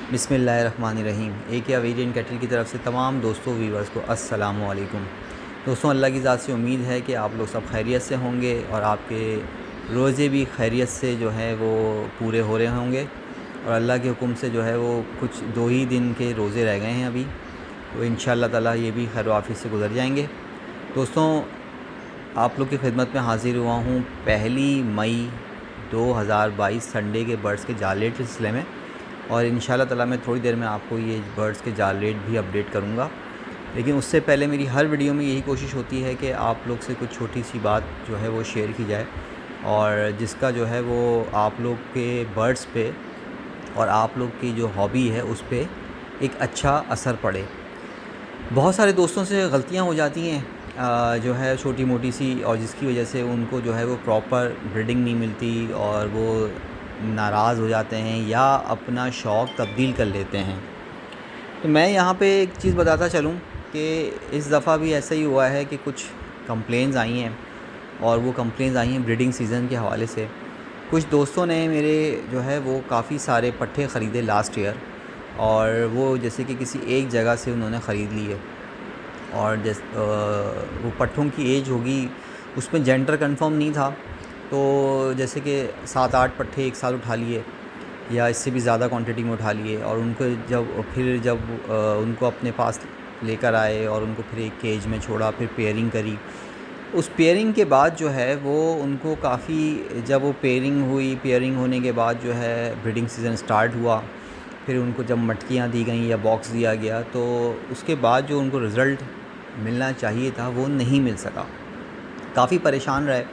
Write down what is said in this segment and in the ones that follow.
बिस्मिल्लाहिर्रहमानिर्रहीम। एक या वेरिएंट कैटल की तरफ से तमाम दोस्तों व्यूवर्स को अस्सलामु अलैकुम। दोस्तों, अल्लाह की ज़ात से उम्मीद है कि आप लोग सब खैरियत से होंगे और आपके रोज़े भी खैरियत से जो है वो पूरे हो रहे होंगे। और अल्लाह के हुक्म से जो है वो कुछ 2 ही दिन के रोज़े रह गए हैं अभी, तो इंशाअल्लाह ताला ये भी खैर वाफ़ियत से गुज़र जाएंगे। दोस्तों, आप लोग की खिदमत में हाज़िर हुआ हूँ 1 मई 2022 संडे के बर्ड्स के जाल रेट के सिलसिले में, और इंशाअल्लाह ताला मैं थोड़ी देर में आपको ये बर्ड्स के जाल रेट भी अपडेट करूँगा। लेकिन उससे पहले मेरी हर वीडियो में यही कोशिश होती है कि आप लोग से कुछ छोटी सी बात जो है वो शेयर की जाए, और जिसका जो है वो आप लोग के बर्ड्स पे और आप लोग की जो हॉबी है उस पे एक अच्छा असर पड़े। बहुत सारे दोस्तों से गलतियाँ हो जाती हैं जो है छोटी मोटी सी, और जिसकी वजह से उनको जो है वो प्रॉपर ब्रीडिंग नहीं मिलती और वो नाराज़ हो जाते हैं या अपना शौक़ तब्दील कर लेते हैं। तो मैं यहाँ पे एक चीज़ बताता चलूँ कि इस दफ़ा भी ऐसा ही हुआ है कि कुछ कंप्लेंट्स आई हैं, और वो कंप्लेंट्स आई हैं ब्रीडिंग सीज़न के हवाले से। कुछ दोस्तों ने मेरे जो है वो काफ़ी सारे पट्ठे ख़रीदे लास्ट ईयर, और वो जैसे कि किसी एक जगह से उन्होंने ख़रीद लिए, और वो पट्ठों की एज होगी, उसमें जेंडर कंफर्म नहीं था, तो जैसे कि 7-8 पट्ठे एक साल उठा लिए या इससे भी ज़्यादा क्वांटिटी में उठा लिए, और उनको जब उनको अपने पास लेकर आए और उनको फिर एक केज में छोड़ा, फिर पेयरिंग करी। उस पेयरिंग के बाद जो है वो उनको काफ़ी, जब वो पेयरिंग होने के बाद जो है ब्रीडिंग सीज़न स्टार्ट हुआ, फिर उनको जब मटकियाँ दी गई या बॉक्स दिया गया, तो उसके बाद जो उनको रिज़ल्ट मिलना चाहिए था वो नहीं मिल सका। काफ़ी परेशान रहे।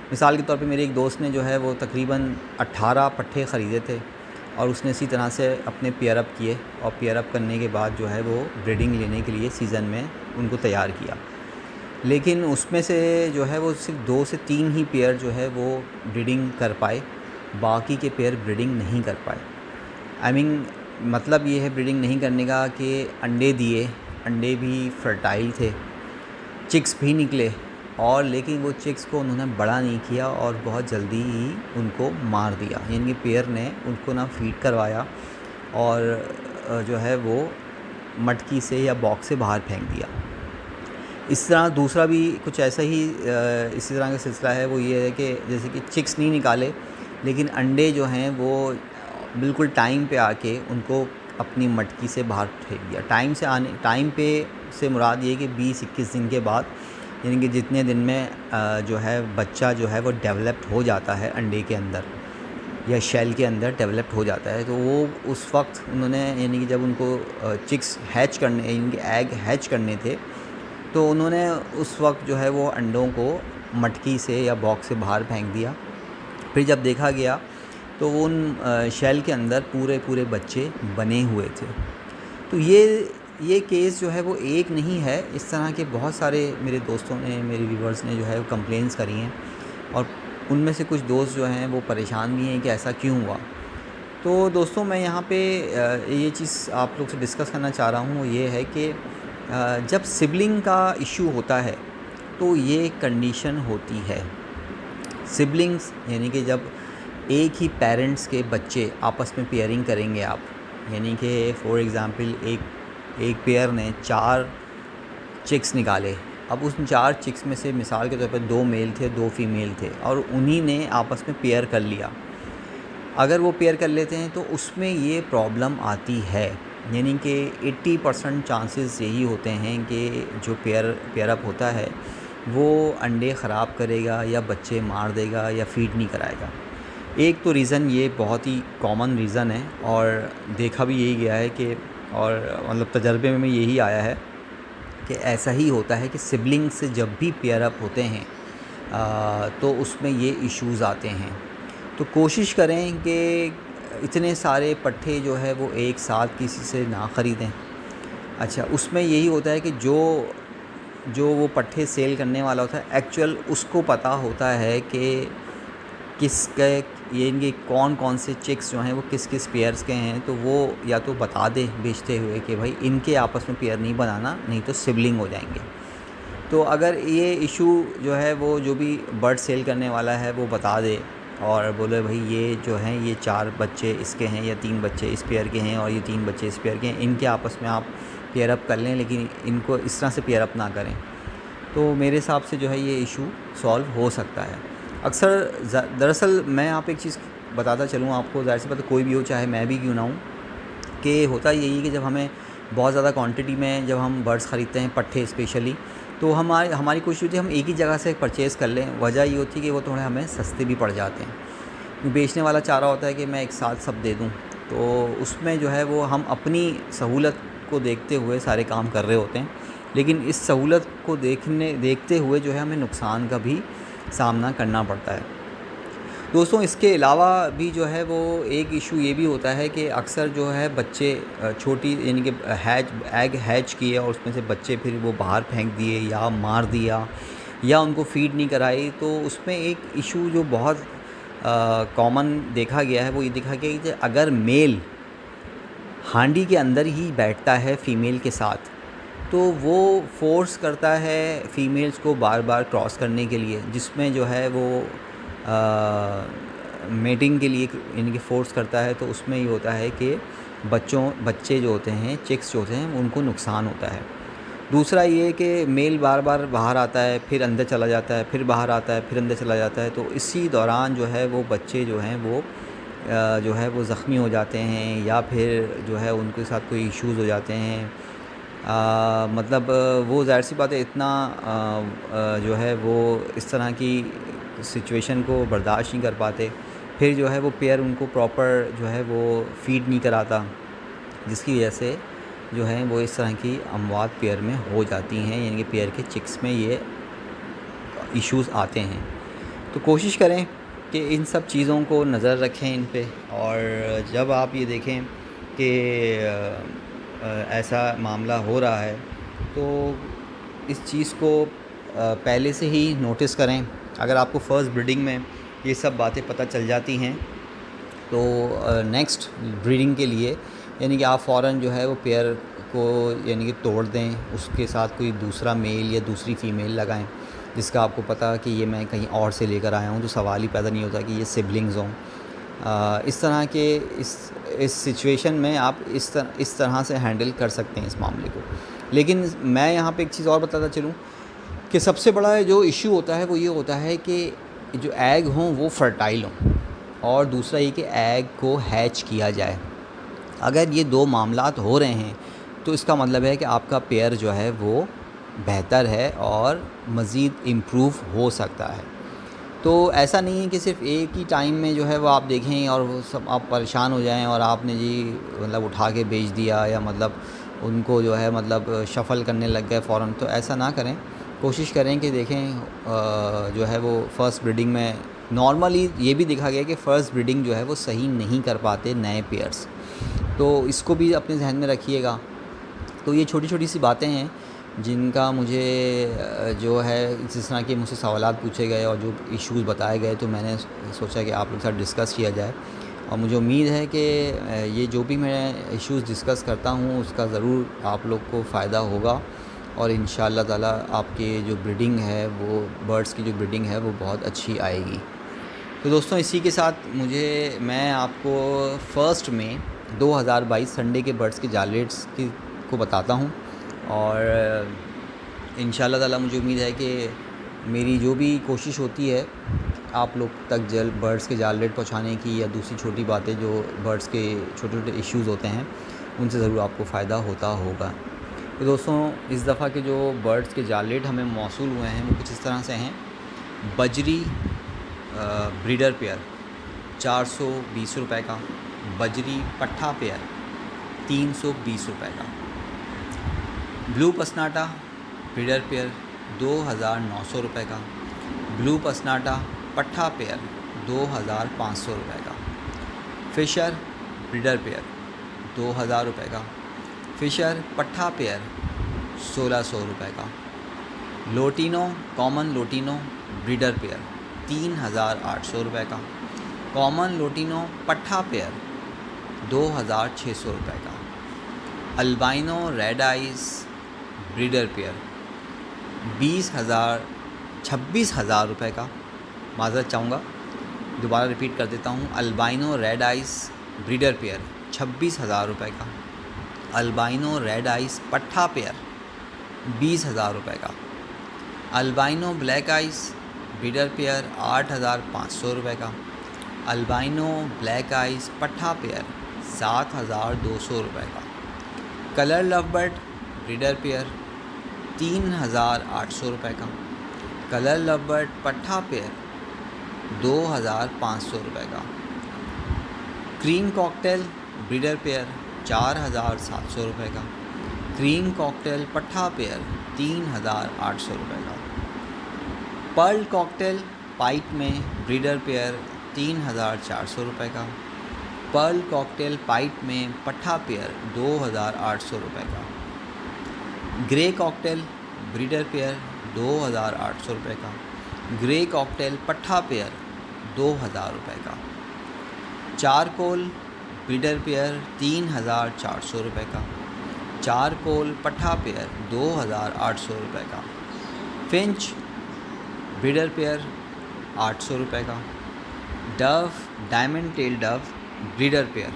मिसाल के तौर पे मेरे एक दोस्त ने जो है वो तकरीबन 18 पट्ठे ख़रीदे थे, और उसने इसी तरह से अपने पेयर अप किए, और पेयर अप करने के बाद जो है वो ब्रीडिंग लेने के लिए सीज़न में उनको तैयार किया। लेकिन उसमें से जो है वो सिर्फ 2 से 3 ही पेयर जो है वो ब्रीडिंग कर पाए, बाकी के पेयर ब्रीडिंग नहीं कर पाए। मतलब ये है ब्रीडिंग नहीं करने का कि अंडे दिए, अंडे भी फर्टाइल थे, चिक्स भी निकले, और लेकिन वो चिक्स को उन्होंने बड़ा नहीं किया और बहुत जल्दी ही उनको मार दिया। यानी कि पेयर ने उनको ना फीड करवाया और जो है वो मटकी से या बॉक्स से बाहर फेंक दिया। इस तरह दूसरा भी कुछ ऐसा ही इसी तरह का सिलसिला है। वो ये है कि जैसे कि चिक्स नहीं निकाले, लेकिन अंडे जो हैं वो बिल्कुल टाइम पे आके उनको अपनी मटकी से बाहर फेंक दिया। टाइम पे से मुराद ये कि 20-21 दिन के बाद, यानी कि जितने दिन में जो है बच्चा जो है वो डेवलप्ड हो जाता है अंडे के अंदर या शेल के अंदर डेवलप्ड हो जाता है, तो वो उस वक्त उन्होंने, यानी कि जब उनको चिक्स हैच करने, यानी कि एग हैच करने थे, तो उन्होंने उस वक्त जो है वो अंडों को मटकी से या बॉक्स से बाहर फेंक दिया। फिर जब देखा गया तो उन शेल के अंदर पूरे बच्चे बने हुए थे। तो ये केस जो है वो एक नहीं है, इस तरह के बहुत सारे मेरे दोस्तों ने, मेरे व्यूवर्स ने जो है वो कंप्लेंट्स करी हैं, और उनमें से कुछ दोस्त जो हैं वो परेशान भी हैं कि ऐसा क्यों हुआ। तो दोस्तों, मैं यहाँ पे ये चीज़ आप लोग से डिस्कस करना चाह रहा हूँ, वो ये है कि जब सिबलिंग का इशू होता है तो ये कंडीशन होती है। सिबलिंग्स यानी कि जब एक ही पेरेंट्स के बच्चे आपस में पेयरिंग करेंगे आप, यानी कि फॉर एग्ज़ाम्पल एक पेयर ने 4 चिक्स निकाले। अब उन 4 चिक्स में से मिसाल के तौर पर 2 मेल थे, 2 फीमेल थे, और उन्हीं ने आपस में पेयर कर लिया। अगर वो पेयर कर लेते हैं तो उसमें ये प्रॉब्लम आती है, यानी कि 80% चांसेस यही होते हैं कि जो पेयर अप होता है वो अंडे ख़राब करेगा या बच्चे मार देगा या फीड नहीं कराएगा। एक तो रीज़न ये बहुत ही कॉमन रीज़न है, और देखा भी यही गया है कि, और मतलब तजर्बे में यही आया है कि ऐसा ही होता है कि सिबलिंग से जब भी पेयर अप होते हैं तो उसमें ये इश्यूज़ आते हैं। तो कोशिश करें कि इतने सारे पट्ठे जो है वो एक साथ किसी से ना ख़रीदें। अच्छा, उसमें यही होता है कि जो वो पट्ठे सेल करने वाला होता है, एक्चुअल उसको पता होता है कि किसके, ये इनके कौन से चिक्स जो हैं वो किस पेयर्स के हैं, तो वो या तो बता दे बेचते हुए कि भाई इनके आपस में पेयर नहीं बनाना, नहीं तो सिबलिंग हो जाएंगे। तो अगर ये इशू जो है वो जो भी बर्ड सेल करने वाला है वो बता दे, और बोले भाई ये जो हैं ये 4 बच्चे इसके हैं या 3 बच्चे इस पेयर के हैं और ये 3 बच्चे इस पेयर के हैं, इनके आपस में आप पेयर अप कर लें, लेकिन इनको इस तरह से पेयर अप ना करें। तो मेरे हिसाब से जो है ये इशू सॉल्व हो सकता है। अक्सर दरअसल मैं आप एक चीज़ बताता चलूँ आपको, ज़ाहिर सी बात है कोई भी हो, चाहे मैं भी क्यों ना हूँ, कि होता यही है कि जब हमें बहुत ज़्यादा क्वांटिटी में जब हम बर्ड्स ख़रीदते हैं, पट्ठे स्पेशली, तो हमारी कोशिश होती है हम एक ही जगह से परचेज़ कर लें। वजह ये होती है कि वो थोड़े हमें सस्ते भी पड़ जाते हैं। बेचने वाला चाह रहा होता है कि मैं एक साथ सब दे दूँ, तो उसमें जो है वो हम अपनी सहूलत को देखते हुए सारे काम कर रहे होते हैं, लेकिन इस सहूलत को देखते हुए जो है हमें नुकसान का भी सामना करना पड़ता है। दोस्तों इसके अलावा भी जो है वो एक इशू ये भी होता है कि अक्सर जो है बच्चे छोटी यानी कि एग हैच किए और उसमें से बच्चे फिर वो बाहर फेंक दिए या मार दिया या उनको फीड नहीं कराई, तो उसमें एक इशू जो बहुत कॉमन देखा गया है वो ये देखा गया कि अगर मेल हांडी के अंदर ही बैठता है फ़ीमेल के साथ, तो वो फ़ोर्स करता है फ़ीमेल्स को बार बार क्रॉस करने के लिए, जिसमें जो है वो मेटिंग के लिए यानी कि फ़ोर्स करता है। तो उसमें ये होता है कि बच्चे जो होते हैं, चिक्स जो होते हैं, उनको नुकसान होता है। दूसरा ये कि मेल बार बार बाहर आता है, फिर अंदर चला जाता है, फिर बाहर आता है, फिर अंदर चला जाता है, तो इसी दौरान जो है वो बच्चे जो हैं वो जो है वो ज़ख्मी हो जाते हैं या फिर जो है उनके साथ कोई इश्यूज़ हो जाते हैं। मतलब वो ज़ाहिर सी बात है इतना जो है वो इस तरह की सिचुएशन को बर्दाश्त नहीं कर पाते, फिर जो है वो पेयर उनको प्रॉपर जो है वो फ़ीड नहीं कराता, जिसकी वजह से जो है वो इस तरह की अमवात पेयर में हो जाती हैं, यानी कि पेयर के चिक्स में ये इश्यूज़ आते हैं। तो कोशिश करें कि इन सब चीज़ों को नज़र रखें इन पे, और जब आप ये देखें कि ऐसा मामला हो रहा है तो इस चीज़ को पहले से ही नोटिस करें। अगर आपको फ़र्स्ट ब्रीडिंग में ये सब बातें पता चल जाती हैं तो नेक्स्ट ब्रीडिंग के लिए यानी कि आप फ़ौरन जो है वो पेयर को यानी कि तोड़ दें, उसके साथ कोई दूसरा मेल या दूसरी फ़ीमेल लगाएं, जिसका आपको पता कि ये मैं कहीं और से लेकर आया हूँ, तो सवाल ही पैदा नहीं होता कि ये सिबलिंग्स हों। इस तरह के इस सिचुएशन में आप इस तरह से हैंडल कर सकते हैं इस मामले को। लेकिन मैं यहाँ पे एक चीज़ और बताता चलूँ कि सबसे बड़ा जो इशू होता है वो ये होता है कि जो एग हों वो फर्टाइल हों, और दूसरा ये कि एग को हैच किया जाए। अगर ये 2 मामलात हो रहे हैं तो इसका मतलब है कि आपका पेयर जो है वो बेहतर है और मज़ीद इम्प्रूव हो सकता है। तो ऐसा नहीं है कि सिर्फ़ एक ही टाइम में जो है वो आप देखें और वो सब आप परेशान हो जाएं और आपने जी मतलब उठा के बेच दिया या मतलब उनको जो है मतलब शफ़ल करने लग गए फ़ौरन, तो ऐसा ना करें। कोशिश करें कि देखें जो है वो फ़र्स्ट ब्रीडिंग में नॉर्मली ये भी देखा गया कि फ़र्स्ट ब्रीडिंग जो है वो सही नहीं कर पाते नए पेयर्स, तो इसको भी अपने ज़हन में रखिएगा। तो ये छोटी छोटी सी बातें हैं जिनका मुझे जो है जिस तरह के मुझसे सवालात पूछे गए और जो इश्यूज़ बताए गए, तो मैंने सोचा कि आप लोग के साथ डिस्कस किया जाए। और मुझे उम्मीद है कि ये जो भी मैं इश्यूज़ डिस्कस करता हूँ उसका ज़रूर आप लोग को फ़ायदा होगा, और इंशाअल्लाह ताला आपके जो ब्रीडिंग है वो बर्ड्स की जो ब्रीडिंग है वो बहुत अच्छी आएगी। तो दोस्तों इसी के साथ मैं आपको 1 मई 2022 संडे के बर्ड्स के जाल रेट्स को बताता हूँ, और इंशाअल्लाह ताला मुझे उम्मीद है कि मेरी जो भी कोशिश होती है आप लोग तक जल्द बर्ड्स के जाल रेट पहुँचाने की या दूसरी छोटी बातें जो बर्ड्स के छोटे छोटे इश्यूज़ होते हैं उनसे ज़रूर आपको फ़ायदा होता होगा। तो दोस्तों इस दफ़ा के जो बर्ड्स के जाल रेट हमें मौसूल हुए हैं वो कुछ इस तरह से हैं। बजरी ब्रीडर पेयर 420 रुपये का, बजरी पट्ठा पेयर 320 रुपये का, ब्लू पसनाटा ब्रीडर पेयर 2900 रुपये का, ब्लू पसनाटा पट्ठा पेयर 2500 रुपये का, फ़िशर ब्रीडर पेयर 2000 रुपये का, फ़िशर पट्ठा पेयर 1600 रुपये का, lutino common lutino breeder pair 3800 रुपये का, कॉमन लोटिनो पट्ठा पेयर 2600 रुपये का, albino red eyes breeder pair 26,000 रुपये का, माज़रत चाहूँगा दोबारा रिपीट कर देता हूँ, albino red ice breeder pair 26,000 रुपये का। अल्बाइनो रेड आइस पट्ठा पेयर 20,000 रुपये का। Albino black ice breeder pair 8,500 रुपये का। अल्बाइनो ब्लैक आइस पट्ठा पेयर 7,200 रुपये का। कलर लवबर्ड ब्रीडर पेयर 3,800 रुपये का। कलर लवबर्ड पट्ठा पेयर 2,500 रुपये का। क्रीम कॉकटेल ब्रीडर पेयर 4,700 रुपये का। क्रीम कॉकटेल पट्ठा पेयर 3,800 रुपये का। पर्ल कॉकटेल पाइट में ब्रीडर पेयर 3,400 रुपये का। पर्ल कॉकटेल पाइट में पट्ठा पेयर 2,800 रुपये का। ग्रे कॉकटेल ब्रीडर पेयर 2,800 रुपये का। ग्रे कॉकटेल पट्ठा पेयर 2,000 रुपये का। चारकोल ब्रीडर पेयर 3,400 रुपये का। चारकोल पट्ठा पेयर 2,800 रुपये का। फिंच ब्रीडर पेयर 800 रुपये का। Dove diamond tail dove breeder pair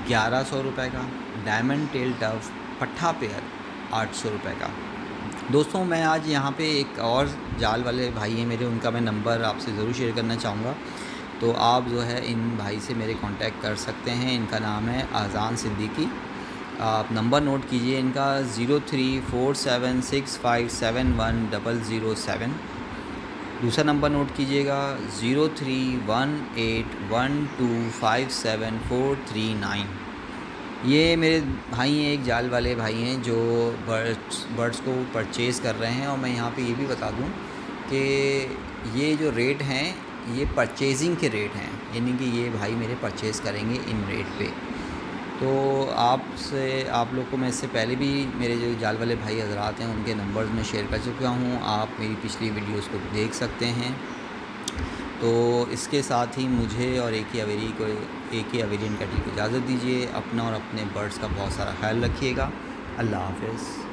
1,100 रुपये का। डायमंड टेल डव पट्ठा पेयर 800 रुपये का। दोस्तों मैं आज यहाँ पे एक और जाल वाले भाई हैं मेरे, उनका मैं नंबर आपसे ज़रूर शेयर करना चाहूँगा, तो आप जो है इन भाई से मेरे कांटेक्ट कर सकते हैं। इनका नाम है अज़ान सिद्दीकी। आप नंबर नोट कीजिए इनका 034765710007। दूसरा नंबर नोट कीजिएगा 0318125749। ये मेरे भाई हैं, एक जाल वाले भाई हैं जो बर्ड्स को परचेज़ कर रहे हैं। और मैं यहाँ पे ये भी बता दूँ कि ये जो रेट हैं ये परचेजिंग के रेट हैं, यानी कि ये भाई मेरे परचेज़ करेंगे इन रेट पे। तो आप लोग को मैं इससे पहले भी मेरे जो जाल वाले भाई हजरात हैं उनके नंबर्स में शेयर कर चुका हूँ, आप मेरी पिछली वीडियोस को देख सकते हैं। तो इसके साथ ही मुझे और एक ही अवेरियन कैटल को इजाज़त दीजिए। अपना और अपने बर्ड्स का बहुत सारा ख्याल रखिएगा। अल्लाह हाफ़िज़।